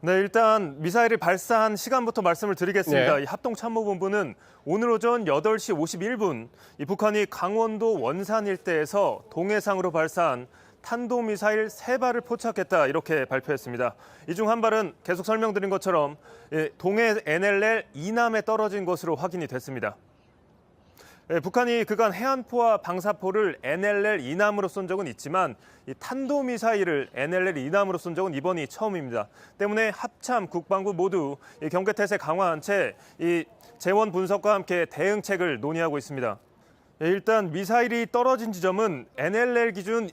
네, 일단 미사일을 발사한 시간부터 말씀을 드리겠습니다. 네. 이 합동참모본부는 오늘 오전 8시 51분 이 북한이 강원도 원산 일대에서 동해상으로 발사한 탄도미사일 3발을 포착했다 이렇게 발표했습니다. 이 중 한 발은 계속 설명드린 것처럼 동해 NLL 이남에 떨어진 것으로 확인이 됐습니다. 북한이 그간 해안포와 방사포를 NLL 이남으로 쏜 적은 있지만 이 탄도미사일을 NLL 이남으로 쏜 적은 이번이 처음입니다. 때문에 합참, 국방부 모두 이 경계태세 강화한 채 이 재원 분석과 함께 대응책을 논의하고 있습니다. 일단 미사일이 떨어진 지점은 NLL 기준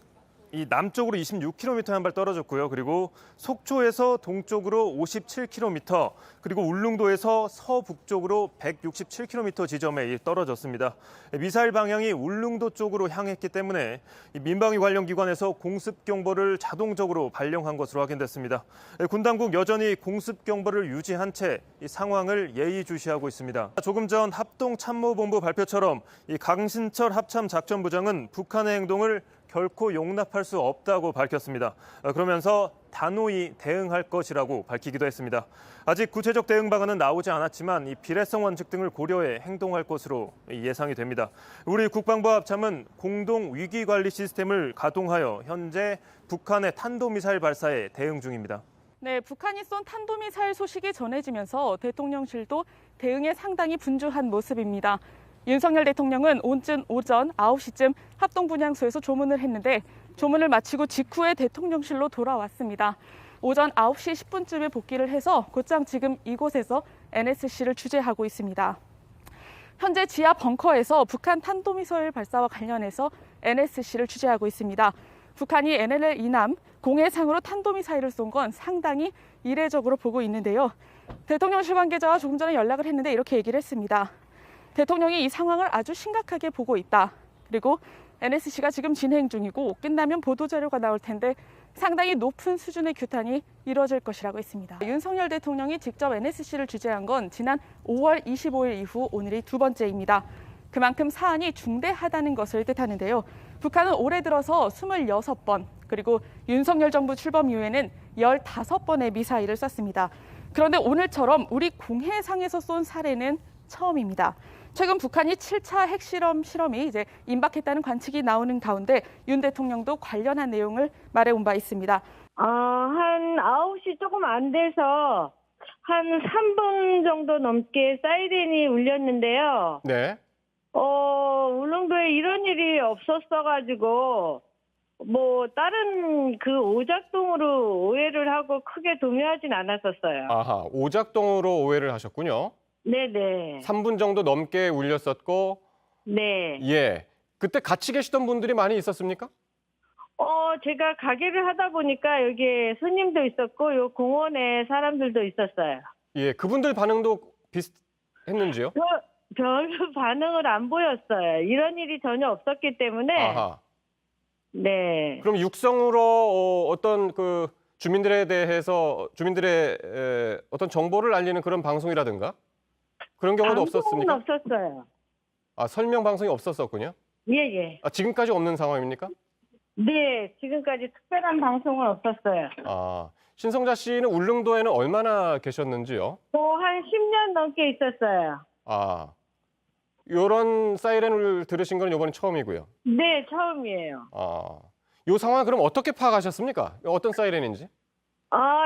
이 남쪽으로 26km 한 발 떨어졌고요. 그리고 속초에서 동쪽으로 57km, 그리고 울릉도에서 서북쪽으로 167km 지점에 떨어졌습니다. 미사일 방향이 울릉도 쪽으로 향했기 때문에 민방위 관련 기관에서 공습 경보를 자동적으로 발령한 것으로 확인됐습니다. 군 당국 여전히 공습 경보를 유지한 채 이 상황을 예의주시하고 있습니다. 조금 전 합동참모본부 발표처럼 이 강신철 합참작전부장은 북한의 행동을 결코 용납할 수 없다고 밝혔습니다. 그러면서 단호히 대응할 것이라고 밝히기도 했습니다. 아직 구체적 대응 방안은 나오지 않았지만 이 비례성 원칙 등을 고려해 행동할 것으로 예상이 됩니다. 우리 국방부 합참은 공동 위기 관리 시스템을 가동하여 현재 북한의 탄도미사일 발사에 대응 중입니다. 네, 북한이 쏜 탄도미사일 소식이 전해지면서 대통령실도 대응에 상당히 분주한 모습입니다. 윤석열 대통령은 오전 9시쯤 합동분향소에서 조문을 했는데 조문을 마치고 직후에 대통령실로 돌아왔습니다. 오전 9시 10분쯤에 복귀를 해서 곧장 지금 이곳에서 NSC를 취재하고 있습니다. 현재 지하 벙커에서 북한 탄도미사일 발사와 관련해서 NSC를 취재하고 있습니다. 북한이 NLL 이남 공해상으로 탄도미사일을 쏜 건 상당히 이례적으로 보고 있는데요. 대통령실 관계자와 조금 전에 연락을 했는데 이렇게 얘기를 했습니다. 대통령이 이 상황을 아주 심각하게 보고 있다. 그리고 NSC가 지금 진행 중이고 끝나면 보도자료가 나올 텐데 상당히 높은 수준의 규탄이 이루어질 것이라고 했습니다. 윤석열 대통령이 직접 NSC를 취재한 건 지난 5월 25일 이후 오늘이 두 번째입니다. 그만큼 사안이 중대하다는 것을 뜻하는데요. 북한은 올해 들어서 26번, 그리고 윤석열 정부 출범 이후에는 15번의 미사일을 쐈습니다. 그런데 오늘처럼 우리 공해상에서 쏜 사례는 처음입니다. 최근 북한이 7차 핵실험이 이제 임박했다는 관측이 나오는 가운데 윤 대통령도 관련한 내용을 말해온 바 있습니다. 한 9시 조금 안 돼서 한 3분 정도 넘게 사이렌이 울렸는데요. 네. 울릉도에 이런 일이 없었어가지고 다른 그 오작동으로 오해를 하고 크게 동요하진 않았었어요. 아하, 오작동으로 오해를 하셨군요. 네네. 3분 정도 넘게 울렸었고, 네. 예. 그때 같이 계시던 분들이 많이 있었습니까? 제가 가게를 하다 보니까 여기에 손님도 있었고, 요 공원에 사람들도 있었어요. 예, 그분들 반응도 비슷했는지요? 별로 반응을 안 보였어요. 이런 일이 전혀 없었기 때문에. 아하. 네. 그럼 육성으로 어떤 그 주민들에 대해서 주민들의 어떤 정보를 알리는 그런 방송이라든가 그런 경우도 없었습니까? 없었어요. 설명 방송이 없었었군요. 예. 지금까지 없는 상황입니까? 네, 지금까지 특별한 방송은 없었어요. 신성자 씨는 울릉도에는 얼마나 계셨는지요? 한 10년 넘게 있었어요. 이런 사이렌을 들으신 건 이번이 처음이고요. 네, 처음이에요. 이 상황 그럼 어떻게 파악하셨습니까? 어떤 사이렌인지?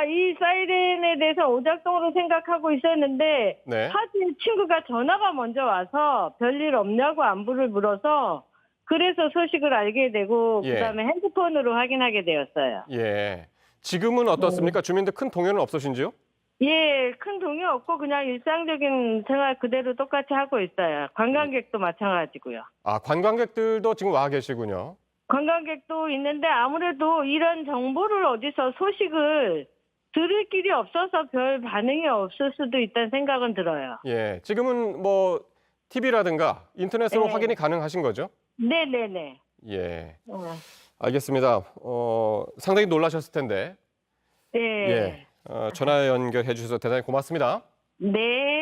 이 사이렌에 대해서 오작동으로 생각하고 있었는데 네. 사진 친구가 전화가 먼저 와서 별일 없냐고 안부를 물어서 그래서 소식을 알게 되고 예. 그다음에 핸드폰으로 확인하게 되었어요. 예. 지금은 어떻습니까? 주민들 큰 동요는 없으신지요? 예, 큰 동요 없고 그냥 일상적인 생활 그대로 똑같이 하고 있어요. 관광객도 마찬가지고요. 관광객들도 지금 와 계시군요. 관광객도 있는데 아무래도 이런 정보를 어디서 소식을 들을 길이 없어서 별 반응이 없을 수도 있다는 생각은 들어요. 예. 지금은 TV라든가 인터넷으로 네. 확인이 가능하신 거죠? 네네네. 예. 알겠습니다. 상당히 놀라셨을 텐데. 네. 예. 전화 연결해 주셔서 대단히 고맙습니다. 네.